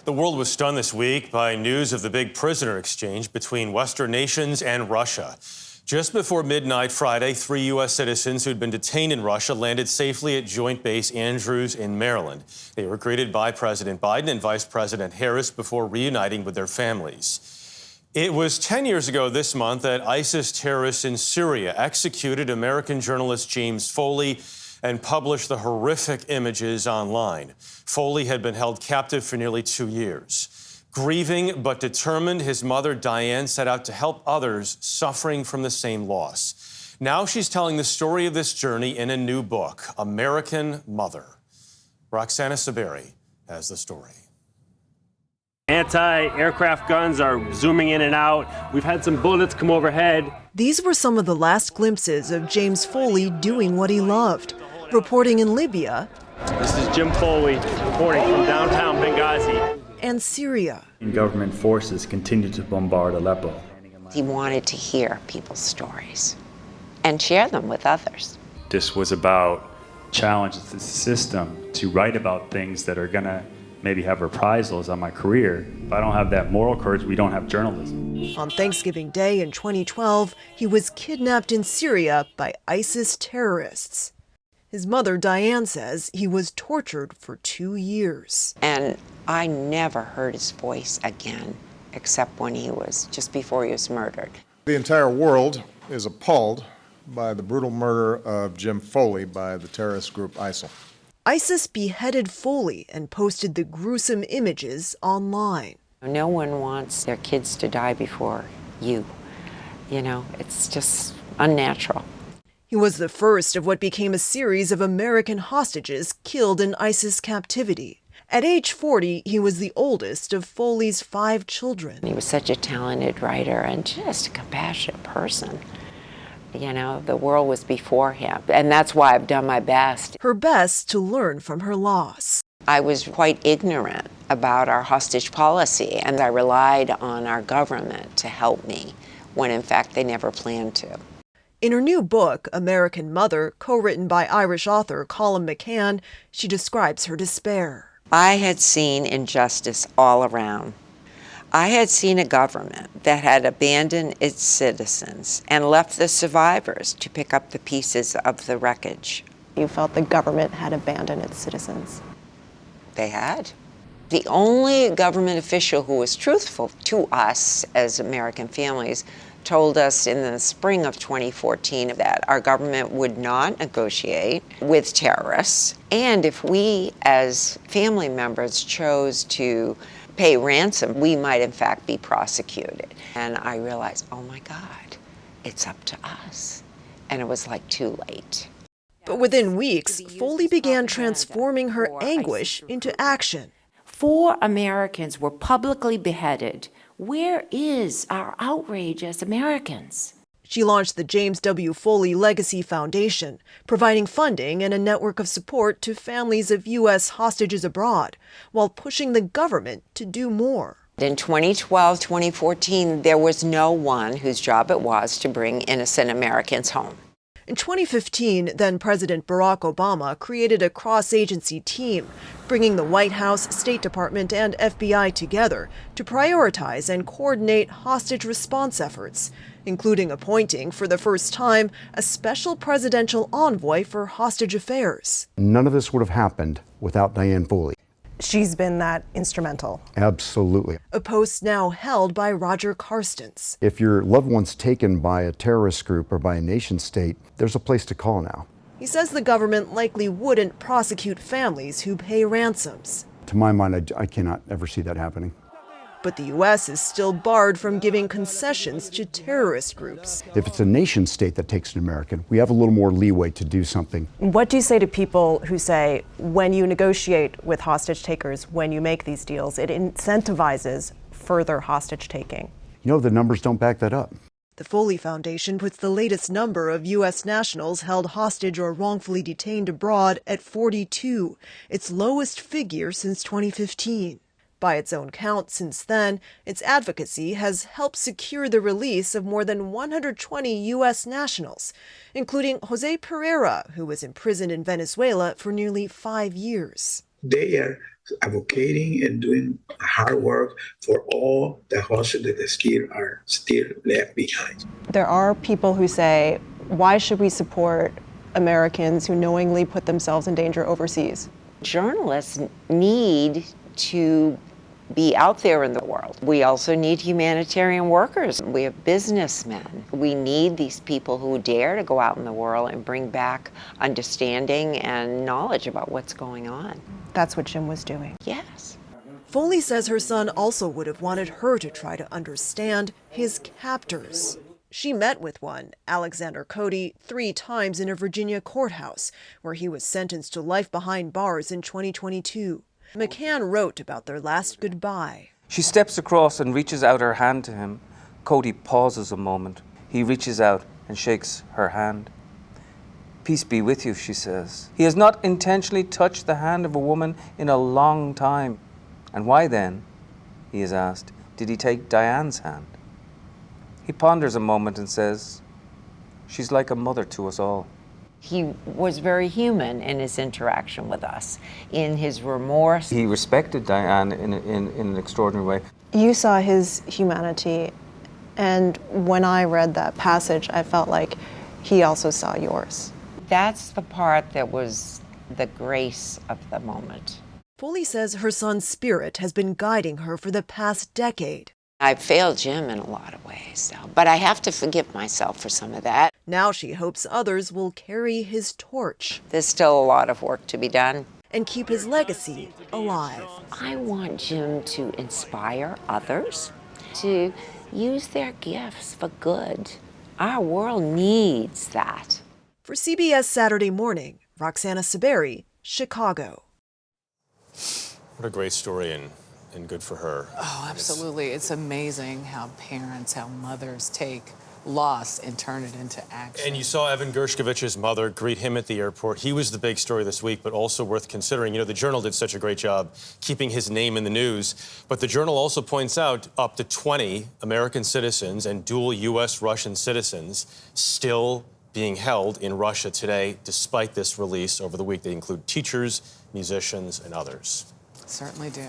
The world was stunned this week by news of the big prisoner exchange between Western nations and Russia. Just before midnight Friday, 3 U.S. citizens who'd been detained in Russia landed safely at Joint Base Andrews in Maryland. They were greeted by President Biden and Vice President Harris before reuniting with their families. It was 10 years ago this month that ISIS terrorists in Syria executed American journalist James Foley and published the horrific images online. Foley had been held captive for nearly 2 years. Grieving but determined, his mother, Diane, set out to help others suffering from the same loss. Now she's telling the story of this journey in a new book, American Mother. Roxana Saberi has the story. Anti-aircraft guns are zooming in and out. We've had some bullets come overhead. These were some of the last glimpses of James Foley doing what he loved, reporting in Libya. This is Jim Foley reporting from downtown Benghazi. And Syria. Government forces continue to bombard Aleppo. He wanted to hear people's stories and share them with others. This was about challenging the system to write about things that are going to maybe have reprisals on my career. If I don't have that moral courage, we don't have journalism. On Thanksgiving Day in 2012, he was kidnapped in Syria by ISIS terrorists. His mother, Diane, says he was tortured for 2 years. And I never heard his voice again, except when just before he was murdered. The entire world is appalled by the brutal murder of Jim Foley by the terrorist group ISIL. ISIS beheaded Foley and posted the gruesome images online. No one wants their kids to die before you. You know, it's just unnatural. He was the first of what became a series of American hostages killed in ISIS captivity. At age 40, he was the oldest of Foley's 5 children. He was such a talented writer and just a compassionate person. You know, the world was before him, and that's why I've done my best. Her best to learn from her loss. I was quite ignorant about our hostage policy, and I relied on our government to help me when, in fact, they never planned to. In her new book, American Mother, co-written by Irish author Colum McCann, she describes her despair. I had seen injustice all around. I had seen a government that had abandoned its citizens and left the survivors to pick up the pieces of the wreckage. You felt the government had abandoned its citizens. They had. The only government official who was truthful to us as American families told us in the spring of 2014 that our government would not negotiate with terrorists, and if we as family members chose to pay ransom, we might in fact be prosecuted. And I realized, oh my God, it's up to us. And it was like too late. But within weeks, Foley began transforming her anguish into action. 4 Americans were publicly beheaded. Where is our outrage as Americans? She launched the James W. Foley Legacy Foundation, providing funding and a network of support to families of U.S. hostages abroad, while pushing the government to do more. In 2012, 2014, there was no one whose job it was to bring innocent Americans home. In 2015, then-President Barack Obama created a cross-agency team, bringing the White House, State Department, and FBI together to prioritize and coordinate hostage response efforts, including appointing, for the first time, a special presidential envoy for hostage affairs. None of this would have happened without Diane Foley. She's been that instrumental. Absolutely. A post now held by Roger Carstens. If your loved one's taken by a terrorist group or by a nation state, there's a place to call now. He says the government likely wouldn't prosecute families who pay ransoms. To my mind, I cannot ever see that happening. But the U.S. is still barred from giving concessions to terrorist groups. If it's a nation state that takes an American, we have a little more leeway to do something. What do you say to people who say, when you negotiate with hostage takers, when you make these deals, it incentivizes further hostage taking? You know, the numbers don't back that up. The Foley Foundation puts the latest number of U.S. nationals held hostage or wrongfully detained abroad at 42, its lowest figure since 2015. By its own count since then, its advocacy has helped secure the release of more than 120 U.S. nationals, including Jose Pereira, who was imprisoned in Venezuela for nearly 5 years. They are advocating and doing hard work for all the hostages that are still left behind. There are people who say, why should we support Americans who knowingly put themselves in danger overseas? Journalists need to be out there in the world. We also need humanitarian workers. We have businessmen. We need these people who dare to go out in the world and bring back understanding and knowledge about what's going on. That's what Jim was doing. Yes. Foley says her son also would have wanted her to try to understand his captors. She met with one, Alexander Cody, 3 times in a Virginia courthouse, where he was sentenced to life behind bars in 2022. McCann wrote about their last goodbye. She steps across and reaches out her hand to him. Cody pauses a moment. He reaches out and shakes her hand. Peace be with you, she says. He has not intentionally touched the hand of a woman in a long time. And why then, he is asked, did he take Diane's hand? He ponders a moment and says, she's like a mother to us all. He was very human in his interaction with us, in his remorse. He respected Diane in an extraordinary way. You saw his humanity, and when I read that passage, I felt like he also saw yours. That's the part that was the grace of the moment. Foley says her son's spirit has been guiding her for the past decade. I've failed Jim in a lot of ways, though, but I have to forgive myself for some of that. Now she hopes others will carry his torch There's still a lot of work to be done. and keep his legacy alive. I want Jim to inspire others to use their gifts for good. Our world needs that. For CBS Saturday Morning, Roxana Saberi, Chicago. What a great story and good for her. Oh, absolutely. It's amazing how parents, how mothers take loss and turn it into action. And you saw Evan Gershkovich's mother greet him at the airport. He was the big story this week, but also worth considering. You know, the Journal did such a great job keeping his name in the news. But the Journal also points out up to 20 American citizens and dual U.S.-Russian citizens still being held in Russia today, despite this release over the week. They include teachers, musicians, and others. Certainly do.